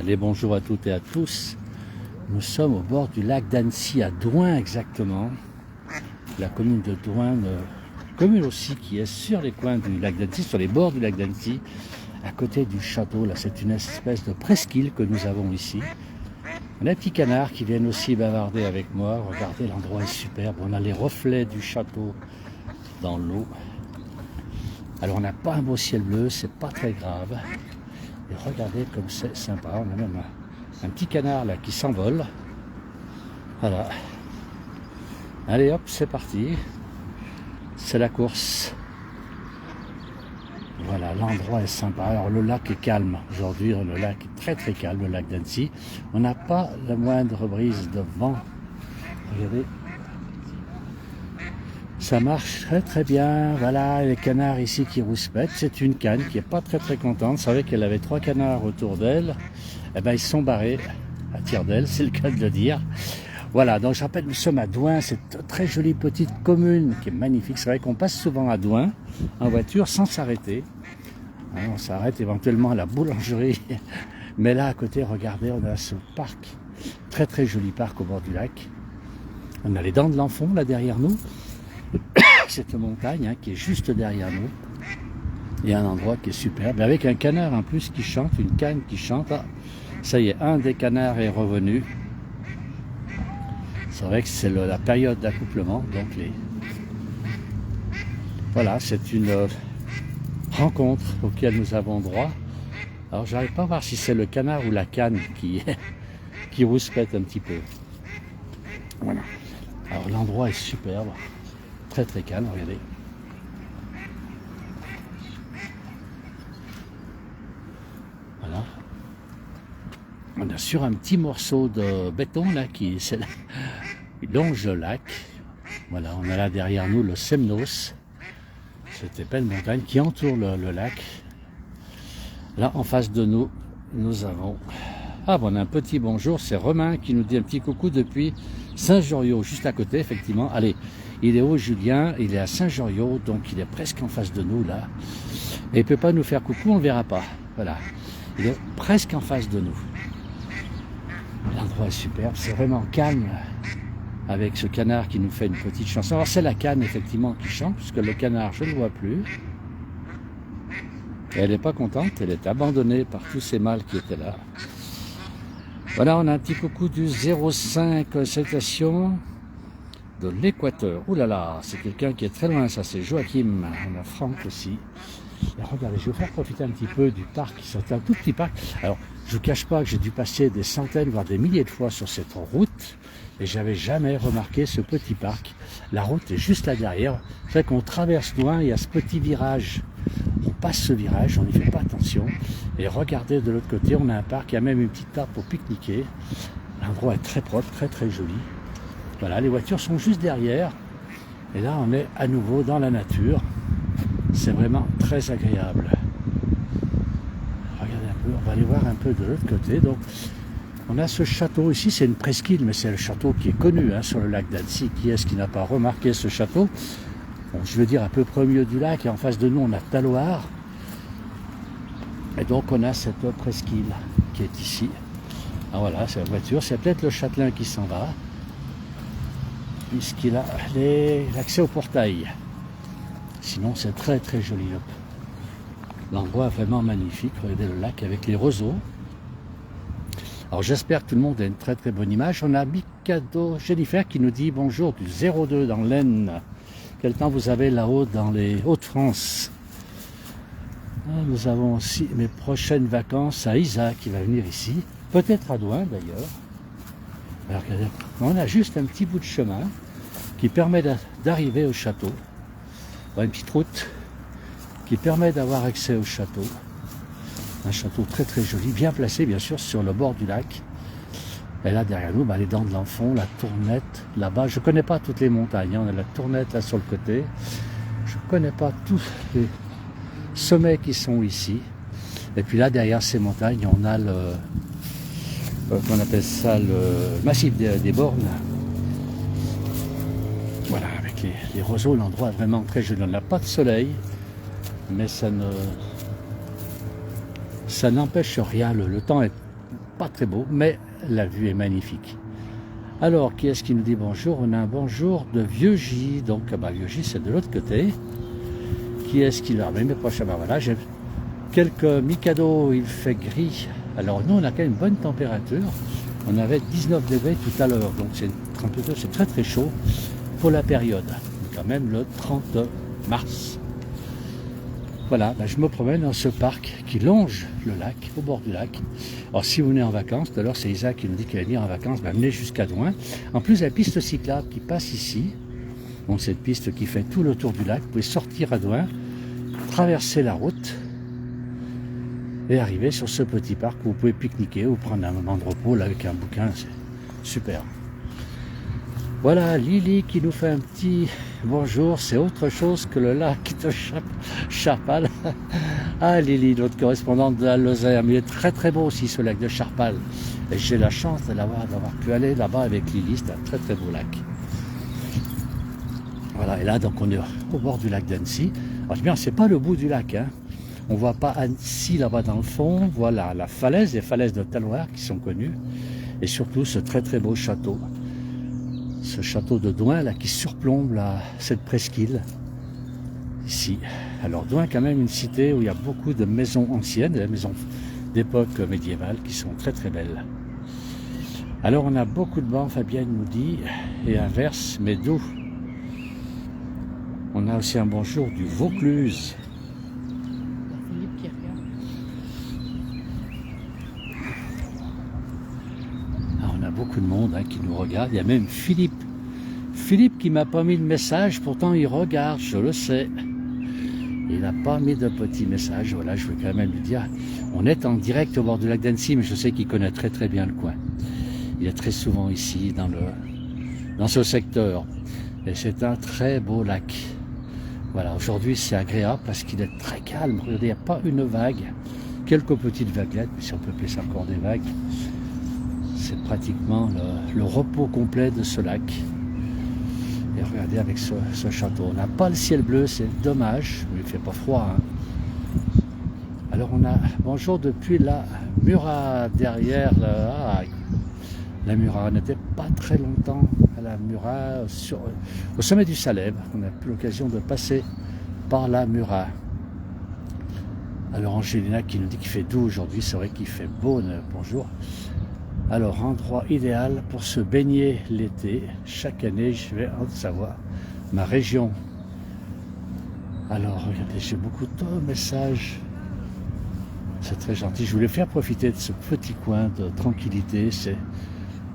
Allez, bonjour à toutes et à tous. Nous sommes au bord du lac d'Annecy, à Douin exactement. La commune de Douin, commune aussi qui est sur les coins du lac d'Annecy, sur les bords du lac d'Annecy, à côté du château. Là, c'est une espèce de presqu'île que nous avons ici. On a des petits canards qui viennent aussi bavarder avec moi. Regardez, l'endroit est superbe. On a les reflets du château dans l'eau. Alors, on n'a pas un beau ciel bleu, c'est pas très grave. Et regardez comme c'est sympa. On a même un petit canard là qui s'envole. Voilà. Allez hop, c'est parti. C'est la course. Voilà, l'endroit est sympa. Alors le lac est calme. Aujourd'hui, le lac est très très calme, le lac d'Annecy. On n'a pas la moindre brise de vent. Regardez. Ça marche très très bien. Voilà, les canards ici qui rouspètent. C'est une canne qui n'est pas très très contente. Vous savez qu'elle avait 3 canards autour d'elle. Eh bien, ils se sont barrés à tire d'aile, c'est le cas de le dire. Voilà, donc je rappelle, nous sommes à Douin, cette très jolie petite commune qui est magnifique. C'est vrai qu'on passe souvent à Douin en voiture sans s'arrêter. On s'arrête éventuellement à la boulangerie. Mais là, à côté, regardez, on a ce parc, très très joli parc au bord du lac. On a les Dents de l'Enfant là derrière nous. Cette montagne qui est juste derrière nous. Il y a un endroit qui est superbe, avec un canard en plus qui chante, une canne qui chante. Ah, ça y est, un des canards est revenu. C'est vrai que c'est la période d'accouplement, donc voilà, c'est une rencontre auquel nous avons droit. Alors j'arrive pas à voir si c'est le canard ou la canne qui rouspète un petit peu. Voilà. Alors l'endroit est superbe, très très calme, regardez. Voilà. On est sur un petit morceau de béton là qui longe le lac. Voilà, on a là derrière nous le Semnos, cette belle montagne qui entoure le lac. Là en face de nous, nous avons... Ah bon, on a un petit bonjour, c'est Romain qui nous dit un petit coucou depuis Saint-Joriot, juste à côté effectivement. Allez, il est au Julien, il est à Saint-Joriot, donc il est presque en face de nous là. Et il ne peut pas nous faire coucou, on ne le verra pas. Voilà, il est presque en face de nous. L'endroit est superbe, c'est vraiment calme avec ce canard qui nous fait une petite chanson. Alors c'est la canne effectivement qui chante, puisque le canard je ne le vois plus. Et elle n'est pas contente, elle est abandonnée par tous ces mâles qui étaient là. Voilà, on a un petit coucou du 05 citation de l'Équateur. Ouh là là, c'est quelqu'un qui est très loin, ça c'est Joachim. On a Franck aussi. Et regardez, je vais vous faire profiter un petit peu du parc, c'est un tout petit parc. Alors, je ne vous cache pas que j'ai dû passer des centaines, voire des milliers de fois sur cette route, et j'avais jamais remarqué ce petit parc. La route est juste là derrière. C'est vrai qu'on traverse loin, il y a ce petit virage. On passe ce virage, on n'y fait pas attention. Et regardez de l'autre côté, on a un parc, il y a même une petite table pour pique-niquer. L'endroit est très propre, très très joli. Voilà, les voitures sont juste derrière. Et là, on est à nouveau dans la nature. C'est vraiment très agréable. Regardez un peu, on va aller voir un peu de l'autre côté. Donc, on a ce château ici, c'est une presqu'île, mais c'est le château qui est connu sur le lac d'Annecy. Qui est-ce qui n'a pas remarqué ce château? Bon, je veux dire à peu près au milieu du lac, et en face de nous, on a Taloir. Et donc, on a cette presqu'île qui est ici. Ah voilà, c'est la voiture, c'est peut-être le châtelain qui s'en va, puisqu'il a l'accès au portail. Sinon, c'est très très joli. L'endroit est vraiment magnifique. Regardez le lac avec les roseaux. Alors, j'espère que tout le monde a une très très bonne image. On a Mikado Jennifer qui nous dit bonjour du 02 dans l'Aisne. Quel temps vous avez là-haut dans les Hauts-de-France? Nous avons aussi mes prochaines vacances à Isa qui va venir ici. Peut-être à Douin d'ailleurs. Alors, regardez, on a juste un petit bout de chemin qui permet d'arriver au château. Une petite route qui permet d'avoir accès au château. Un château très très joli, bien placé bien sûr sur le bord du lac. Et là derrière nous, les Dents de l'Enfant, la Tournette, là-bas. Je ne connais pas toutes les montagnes, on a la Tournette là sur le côté. Je ne connais pas tous les sommets qui sont ici. Et puis là derrière ces montagnes, on a qu'on appelle ça le massif des Bornes. Voilà, avec les roseaux, l'endroit est vraiment très joli. On n'a pas de soleil, mais ça n'empêche rien. Le temps est pas très beau, mais la vue est magnifique. Alors, qui est-ce qui nous dit bonjour? On a un bonjour de Vieux J, donc Vieux J c'est de l'autre côté. Qui est-ce qui l'a ramené? Voilà, j'ai quelques Mikado, il fait gris. Alors nous, on a quand même une bonne température. On avait 19 degrés tout à l'heure, donc c'est très très chaud pour la période. Quand même le 30 mars. Voilà, je me promène dans ce parc qui longe le lac, au bord du lac. Alors si vous venez en vacances, tout à l'heure c'est Isaac qui nous dit qu'il va venir en vacances, venez jusqu'à Douin. En plus, il y a la piste cyclable qui passe ici. Donc cette piste qui fait tout le tour du lac. Vous pouvez sortir à Douin, traverser la route et arriver sur ce petit parc où vous pouvez pique-niquer ou prendre un moment de repos là, avec un bouquin, c'est super. Voilà, Lily qui nous fait un petit bonjour, c'est autre chose que le lac de Charpal. Ah Lily, notre correspondante de la Lozère, mais il est très très beau aussi ce lac de Charpal. Et j'ai la chance d'avoir pu aller là-bas avec Lily, c'est un très très beau lac. Voilà, et là donc on est au bord du lac d'Annecy. Alors bien, c'est pas le bout du lac, hein. On voit pas Annecy là-bas dans le fond, voilà la falaise, les falaises de Taloir qui sont connues, et surtout ce très très beau château. Ce château de Douin là qui surplombe cette presqu'île ici. Alors Douin quand même une cité où il y a beaucoup de maisons anciennes, des maisons d'époque médiévale qui sont très très belles. Alors on a beaucoup de bancs, Fabienne nous dit, et inverse, mais d'où? On a aussi un bonjour du Vaucluse. Philippe qui regarde. Alors, on a beaucoup de monde qui nous regarde. Il y a même Philippe. Philippe qui m'a pas mis de message, pourtant il regarde, je le sais. Il n'a pas mis de petit message. Voilà, je veux quand même lui dire. On est en direct au bord du lac d'Annecy, mais je sais qu'il connaît très très bien le coin. Il est très souvent ici, dans ce secteur. Et c'est un très beau lac. Voilà, aujourd'hui c'est agréable parce qu'il est très calme. Regardez, il n'y a pas une vague. Quelques petites vaguelettes, mais si on peut appeler ça encore des vagues. C'est pratiquement le repos complet de ce lac. Et regardez avec ce château. On n'a pas le ciel bleu, c'est dommage. Mais il ne fait pas froid. Alors on a bonjour depuis la Murat derrière la Murat. On n'était pas très longtemps à la Murat au sommet du Salève. On n'a plus l'occasion de passer par la Murat. Alors Angélina qui nous dit qu'il fait doux aujourd'hui, c'est vrai qu'il fait beau. Bonjour. Alors endroit idéal pour se baigner l'été. Chaque année je vais en Haute-Savoie, ma région. Alors regardez, j'ai beaucoup de messages. C'est très gentil. Je voulais faire profiter de ce petit coin de tranquillité.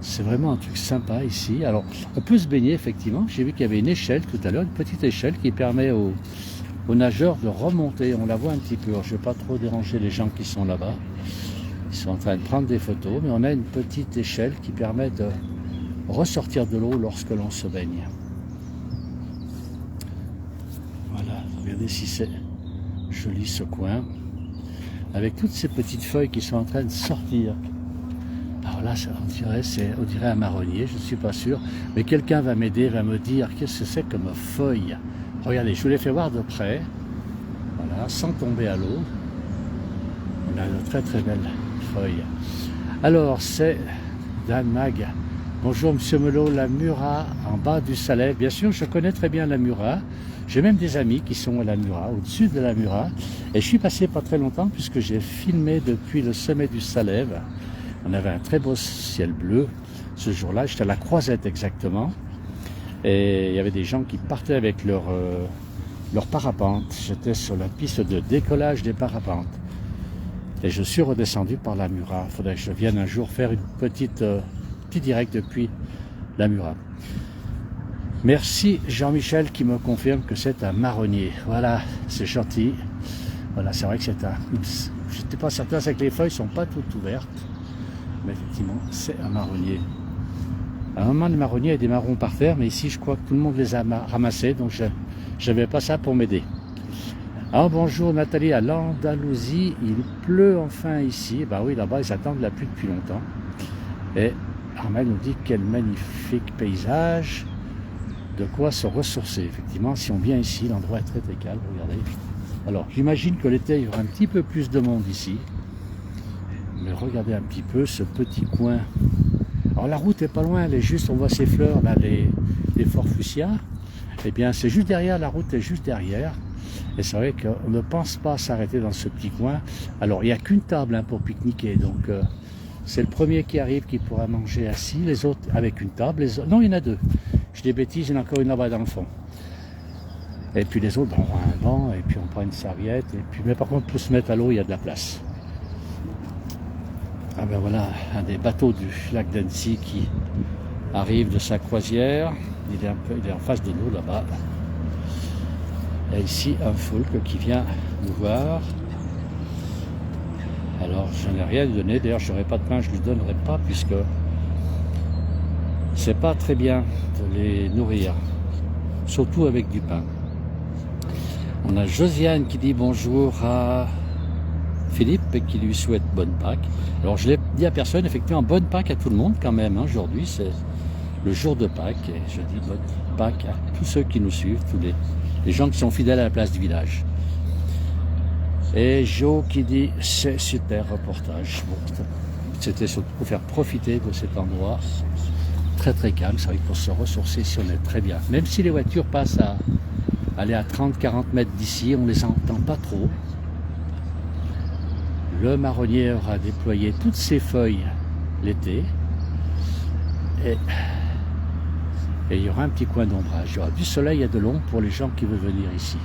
C'est vraiment un truc sympa ici. Alors, on peut se baigner effectivement. J'ai vu qu'il y avait une échelle tout à l'heure, une petite échelle qui permet aux nageurs de remonter. On la voit un petit peu. Alors, je ne vais pas trop déranger les gens qui sont là-bas. Ils sont en train de prendre des photos. Mais on a une petite échelle qui permet de ressortir de l'eau lorsque l'on se baigne. Voilà, regardez si c'est joli ce coin. Avec toutes ces petites feuilles qui sont en train de sortir. Alors là, on dirait un marronnier, je ne suis pas sûr. Mais quelqu'un va m'aider, va me dire qu'est-ce que c'est comme feuille. Regardez, je vous les fais voir de près. Voilà, sans tomber à l'eau. On a une très très belle feuille. Alors, c'est Dan Mag. Bonjour Monsieur Melot, la Murat en bas du Salève. Bien sûr, je connais très bien la Murat. J'ai même des amis qui sont à la Murat, au-dessus de la Murat. Et je suis passé pas très longtemps puisque j'ai filmé depuis le sommet du Salève. On avait un très beau ciel bleu ce jour-là. J'étais à la Croisette exactement. Et il y avait des gens qui partaient avec leur parapente. J'étais sur la piste de décollage des parapentes. Et je suis redescendu par la Murat. Il faudrait que je vienne un jour faire une petit direct depuis la Murat. Merci Jean-Michel qui me confirme que c'est un marronnier. Voilà, c'est gentil. Voilà, c'est vrai que c'est un... Je n'étais pas certain, c'est que les feuilles ne sont pas toutes ouvertes. Mais effectivement, c'est un marronnier. À un moment, les marronniers, il y a des marrons par terre, mais ici, je crois que tout le monde les a ramassés, donc je n'avais pas ça pour m'aider. Alors bonjour Nathalie, à l'Andalousie, il pleut enfin ici. Bah oui, là-bas, ils attendent la pluie depuis longtemps. Et Armel nous dit quel magnifique paysage. De quoi se ressourcer. Effectivement, si on vient ici, l'endroit est très très calme, regardez. Alors, j'imagine que l'été, il y aura un petit peu plus de monde ici. Mais regardez un petit peu ce petit coin. Alors la route est pas loin, elle est juste, on voit ces fleurs là, les forfusias. Eh bien c'est juste derrière, la route est juste derrière. Et c'est vrai qu'on ne pense pas s'arrêter dans ce petit coin. Alors il n'y a qu'une table hein, pour pique-niquer, donc c'est le premier qui arrive qui pourra manger assis, les autres avec une table. Non, il y en a deux. Je dis des bêtises, il y en a encore une là-bas dans le fond. Et puis les autres, on prend un banc et puis on prend une serviette. Et puis, mais par contre, pour se mettre à l'eau, il y a de la place. Ah ben voilà, un des bateaux du lac d'Annecy qui arrive de sa croisière. Il est en face de nous là-bas. Et ici, un folk qui vient nous voir. Alors, je n'ai rien donné. D'ailleurs, je n'aurai pas de pain, je ne lui donnerai pas, puisque c'est pas très bien de les nourrir. Surtout avec du pain. On a Josiane qui dit bonjour à Philippe et qui lui souhaite bonne Pâques. Alors, je l'ai dit à personne, effectivement, bonne Pâques à tout le monde quand même. Hein. Aujourd'hui, c'est le jour de Pâques. Et je dis bonne Pâques à tous ceux qui nous suivent, tous les gens qui sont fidèles à la place du village. Et Jo qui dit c'est super reportage. Bon, c'était surtout pour faire profiter de cet endroit très très calme. C'est vrai que pour se ressourcer, si on est très bien. Même si les voitures passent à aller à 30-40 mètres d'ici, on ne les entend pas trop. Le marronnier aura déployé toutes ses feuilles l'été. Et il y aura un petit coin d'ombrage. Il y aura du soleil et de l'ombre pour les gens qui veulent venir ici.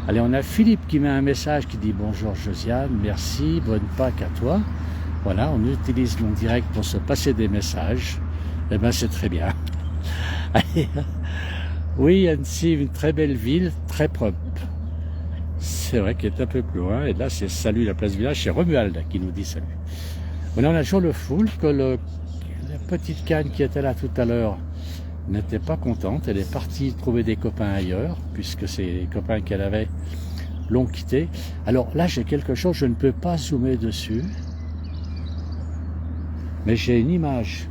Allez, on a Philippe qui met un message qui dit bonjour Josiane, merci, bonne Pâques à toi. Voilà, on utilise mon direct pour se passer des messages. Eh bien, c'est très bien. Allez. Oui, Annecy, une très belle ville, très propre. C'est vrai qu'elle est un peu plus loin. Et là, c'est salut la place village, c'est Romuald qui nous dit salut. Voilà, on a toujours le full, que la petite canne qui était là tout à l'heure n'était pas contente. Elle est partie trouver des copains ailleurs, puisque ces copains qu'elle avait l'ont quitté. Alors là, j'ai quelque chose, je ne peux pas zoomer dessus. Mais j'ai une image,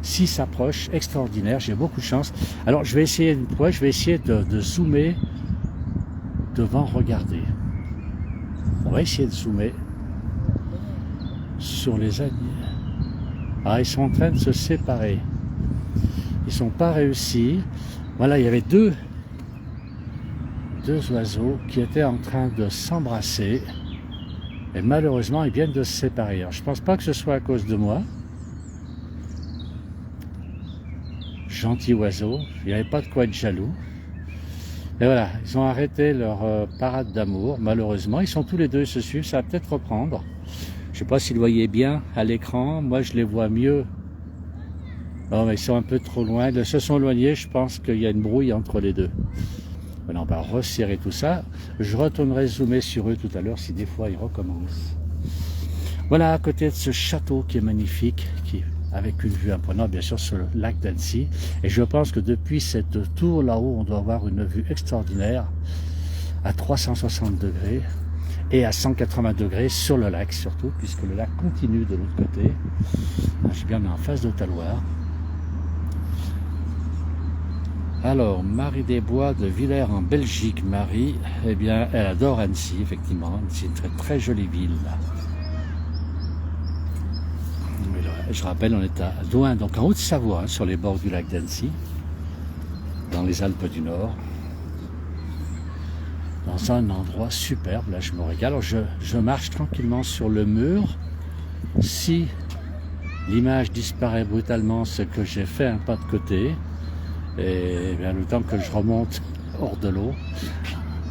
si s'approche, extraordinaire, j'ai beaucoup de chance. Alors je vais essayer une fois, je vais essayer de zoomer devant, regarder. On va essayer de zoomer sur les animaux. Ah, ils sont en train de se séparer. Ils sont pas réussis. Voilà, il y avait deux oiseaux qui étaient en train de s'embrasser. Et malheureusement, ils viennent de se séparer. Alors, je pense pas que ce soit à cause de moi. Gentil oiseau, il n'y avait pas de quoi être jaloux. Et voilà, ils ont arrêté leur parade d'amour, malheureusement. Ils sont tous les deux, ils se suivent, ça va peut-être reprendre. Je ne sais pas s'ils le voyaient bien à l'écran, moi je les vois mieux. Non, mais ils sont un peu trop loin, ils se sont éloignés, je pense qu'il y a une brouille entre les deux. Voilà, on va resserrer tout ça. Je retournerai zoomer sur eux tout à l'heure si des fois ils recommencent. Voilà, à côté de ce château qui est magnifique, avec une vue imposante, bien sûr, sur le lac d'Annecy. Et je pense que depuis cette tour là-haut, on doit avoir une vue extraordinaire à 360 degrés et à 180 degrés sur le lac, surtout, puisque le lac continue de l'autre côté. Je suis bien en face de Taloir. Alors, Marie Desbois de Villers en Belgique, Marie, eh bien, elle adore Annecy, effectivement. C'est une très très jolie ville. Je rappelle, on est à Douin, donc en Haute-Savoie, hein, sur les bords du lac d'Annecy, dans les Alpes du Nord, dans un endroit superbe. Là, je me régale. Alors, je marche tranquillement sur le mur. Si l'image disparaît brutalement, c'est que j'ai fait un pas de côté, et bien, le temps que je remonte hors de l'eau,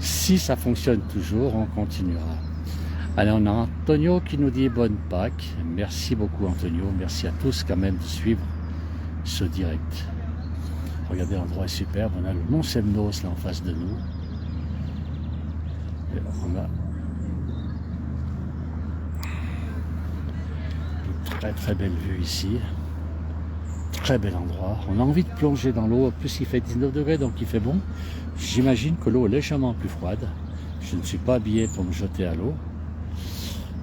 si ça fonctionne toujours, on continuera. Allez, on a Antonio qui nous dit bonne Pâques. Merci beaucoup Antonio, merci à tous quand même de suivre ce direct. Regardez, l'endroit est superbe, on a le Mont Semnos là en face de nous. Et on a une très très belle vue ici. Très bel endroit. On a envie de plonger dans l'eau, en plus il fait 19 degrés donc il fait bon. J'imagine que l'eau est légèrement plus froide. Je ne suis pas habillé pour me jeter à l'eau.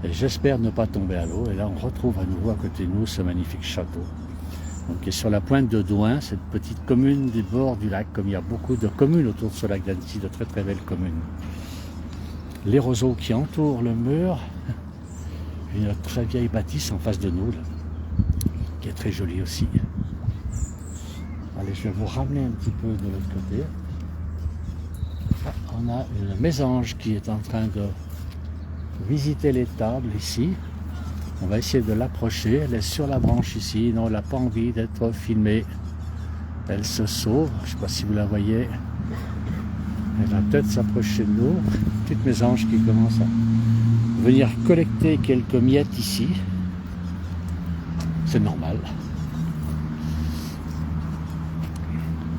Et j'espère ne pas tomber à l'eau. Et là, on retrouve à nouveau à côté de nous ce magnifique château. Donc, qui est sur la pointe de Douin, cette petite commune des bords du lac, comme il y a beaucoup de communes autour de ce lac d'Annecy, de très très belles communes. Les roseaux qui entourent le mur. une très vieille bâtisse en face de nous, là, qui est très jolie aussi. Allez, je vais vous ramener un petit peu de l'autre côté. Ah, on a une mésange qui est en train de visiter les tables ici. On va essayer de l'approcher. Elle est sur la branche ici. Non, elle n'a pas envie d'être filmée. Elle se sauve. Je ne sais pas si vous la voyez. Elle va peut-être s'approcher de nous. Petite mésange qui commence à venir collecter quelques miettes ici. C'est normal.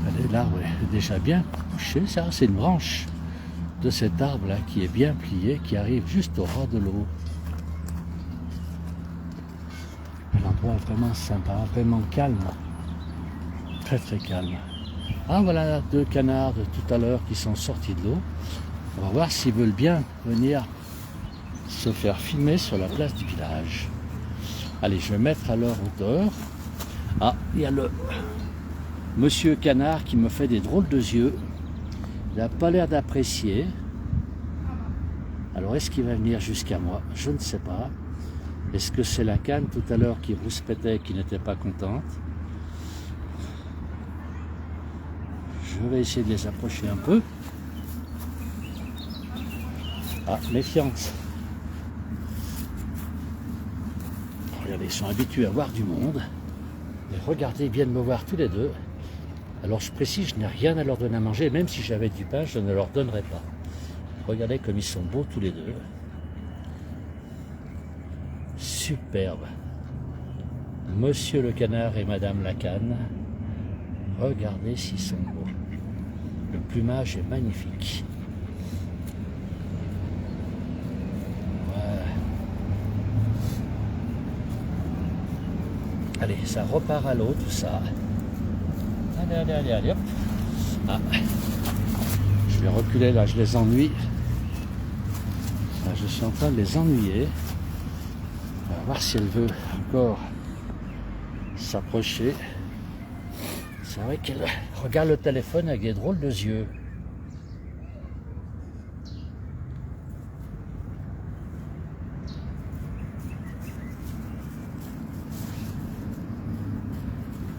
Elle est là, ouais, déjà bien couchée. Ça, c'est une branche de cet arbre là qui est bien plié, qui arrive juste au ras de l'eau. L'endroit est vraiment sympa, vraiment calme. Très très calme. Ah voilà, 2 canards de tout à l'heure qui sont sortis de l'eau. On va voir s'ils veulent bien venir se faire filmer sur la place du village. Allez, je vais mettre à leur hauteur. Ah, il y a le monsieur canard qui me fait des drôles de yeux. Il n'a pas l'air d'apprécier. Alors, est-ce qu'il va venir jusqu'à moi? Je ne sais pas. Est-ce que c'est la canne tout à l'heure qui rouspétait, qui n'était pas contente? Je vais essayer de les approcher un peu. Ah, méfiance. Regardez, ils sont habitués à voir du monde. Et regardez, ils viennent me voir tous les deux. Alors je précise, je n'ai rien à leur donner à manger. Même si j'avais du pain, je ne leur donnerais pas. Regardez comme ils sont beaux tous les deux. Superbe. Monsieur le canard et Madame la canne. Regardez s'ils sont beaux. Le plumage est magnifique. Voilà. Allez, ça repart à l'eau tout ça. Allez, allez, allez, allez, hop. Ah. Je vais reculer là, je les ennuie. Là, je suis en train de les ennuyer. On va voir si elle veut encore s'approcher. C'est vrai qu'elle regarde le téléphone avec des drôles de yeux.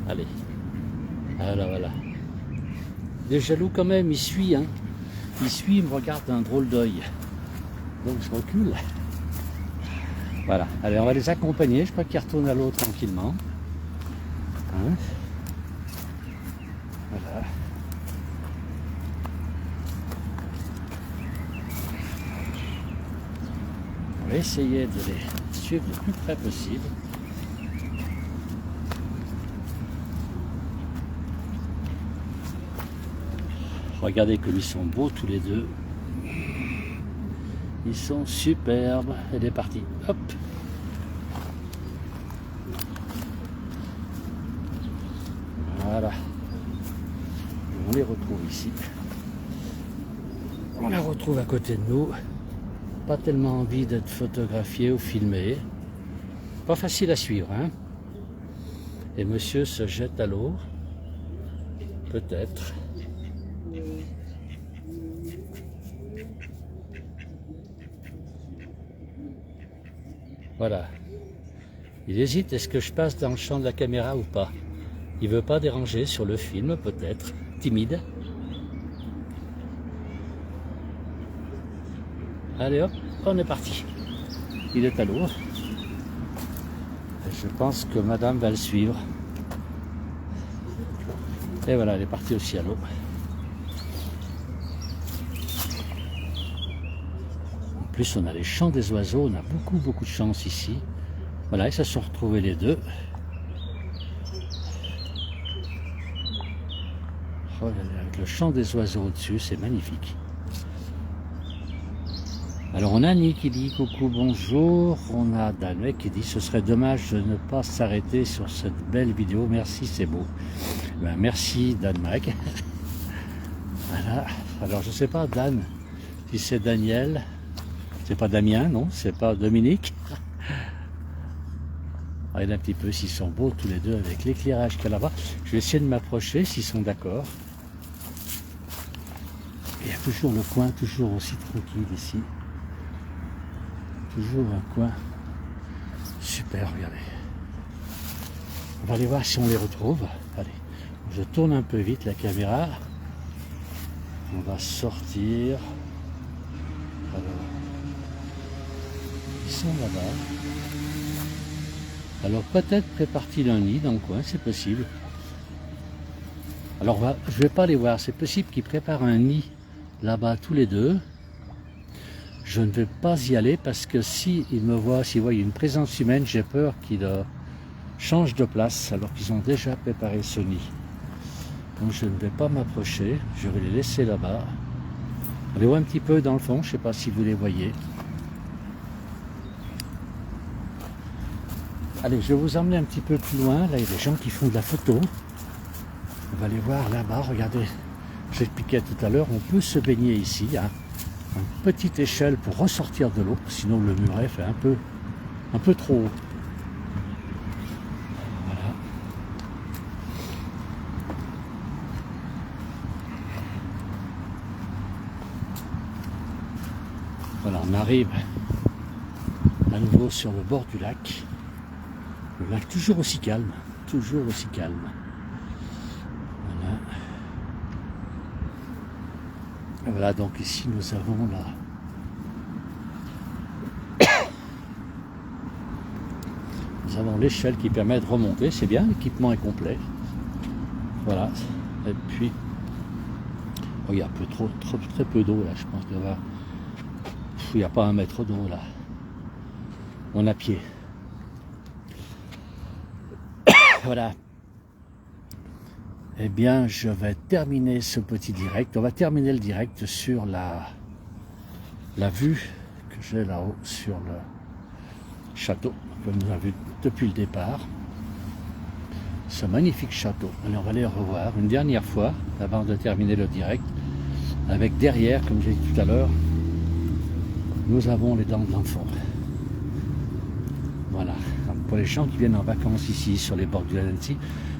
Allez. Voilà, voilà. Il est jaloux quand même, il suit, hein. Il suit, il me regarde d'un drôle d'œil. Donc je recule. Voilà. Allez, on va les accompagner. Je crois qu'ils retournent à l'eau tranquillement. Hein? Voilà. On va essayer de les suivre le plus près possible. Regardez comme ils sont beaux tous les deux. Ils sont superbes. Elle est partie. Hop. Voilà. On les retrouve ici. On la retrouve à côté de nous. Pas tellement envie d'être photographié ou filmé. Pas facile à suivre, hein. Et monsieur se jette à l'eau. Peut-être. Voilà. Il hésite, est-ce que je passe dans le champ de la caméra ou pas? Il veut pas déranger sur le film, peut-être. Timide. Allez hop, on est parti. Il est à l'eau. Je pense que madame va le suivre. Et voilà, elle est partie aussi à l'eau. En plus, on a les chants des oiseaux. On a beaucoup de chance ici. Voilà, et ça se sont retrouvés les deux. Regardez, avec le chant des oiseaux au-dessus, c'est magnifique. Alors on a Annie qui dit coucou, bonjour. On a Danweg qui dit ce serait dommage de ne pas s'arrêter sur cette belle vidéo. Merci, c'est beau. Ben, merci Danweg. Voilà. Alors je sais pas Dan, si c'est Daniel. C'est pas Damien, non, c'est pas Dominique. Regardez un petit peu s'ils sont beaux tous les deux avec l'éclairage qu'il y a là-bas. Je vais essayer de m'approcher s'ils sont d'accord. Il y a toujours le coin, toujours aussi tranquille ici. Toujours un coin Super, regardez. On va aller voir si on les retrouve. Allez, je tourne un peu vite la caméra. On va sortir. Alors, ils sont là-bas. Alors peut-être prépare-t-il d'un nid dans le coin, c'est possible. Alors je ne vais pas les voir, c'est possible qu'ils préparent un nid là-bas tous les deux. Je ne vais pas y aller parce que s'ils me voient, s'ils voient une présence humaine, j'ai peur qu'ils changent de place alors qu'ils ont déjà préparé ce nid. Donc je ne vais pas m'approcher, je vais les laisser là-bas. On les voit un petit peu dans le fond, je ne sais pas si vous les voyez. Allez, je vais vous emmener un petit peu plus loin. Là, il y a des gens qui font de la photo. On va aller voir là-bas, regardez. J'expliquais tout à l'heure, on peut se baigner ici. Hein. Une petite échelle pour ressortir de l'eau, sinon le muret fait un peu trop haut. Voilà. Voilà, on arrive à nouveau sur le bord du lac. Le lac toujours aussi calme, toujours aussi calme. Voilà. Et voilà, donc ici nous avons nous avons l'échelle qui permet de remonter, c'est bien, l'équipement est complet. Voilà. Et puis, oh, il y a très peu d'eau là, je pense qu'il y aura. Il n'y a pas 1 mètre d'eau là. On a pied. Voilà. Eh bien, je vais terminer ce petit direct. On va terminer le direct sur la vue que j'ai là-haut sur le château, comme nous avons vu depuis le départ. Ce magnifique château. Allez, on va aller revoir une dernière fois avant de terminer le direct. Avec derrière, comme j'ai dit tout à l'heure, nous avons les dents de l'enfant. Voilà. Pour les gens qui viennent en vacances ici, sur les bords du Lancy,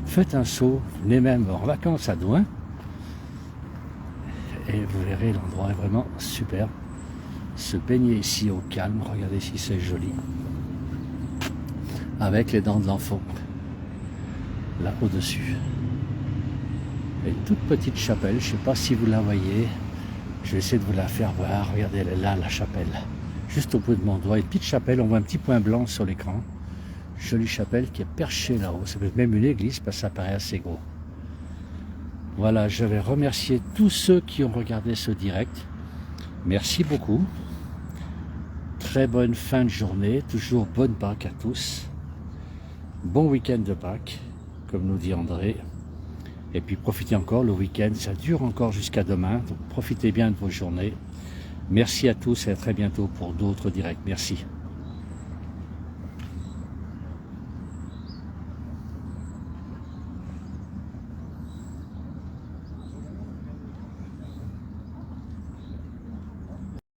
faites un saut, venez même en vacances à Douin, et vous verrez, l'endroit est vraiment superbe. Se baigner ici au calme, regardez si c'est joli, avec les dents de l'enfant, là au-dessus. Et une toute petite chapelle, je ne sais pas si vous la voyez, je vais essayer de vous la faire voir, regardez, elle est là, la chapelle, juste au bout de mon doigt, une petite chapelle, on voit un petit point blanc sur l'écran. Jolie chapelle qui est perchée là-haut. Ça peut être même une église parce que ça paraît assez gros. Voilà, je vais remercier tous ceux qui ont regardé ce direct. Merci beaucoup. Très bonne fin de journée. Toujours bonne Pâques à tous. Bon week-end de Pâques, comme nous dit André. Et puis profitez encore, le week-end, ça dure encore jusqu'à demain. Donc profitez bien de vos journées. Merci à tous et à très bientôt pour d'autres directs. Merci.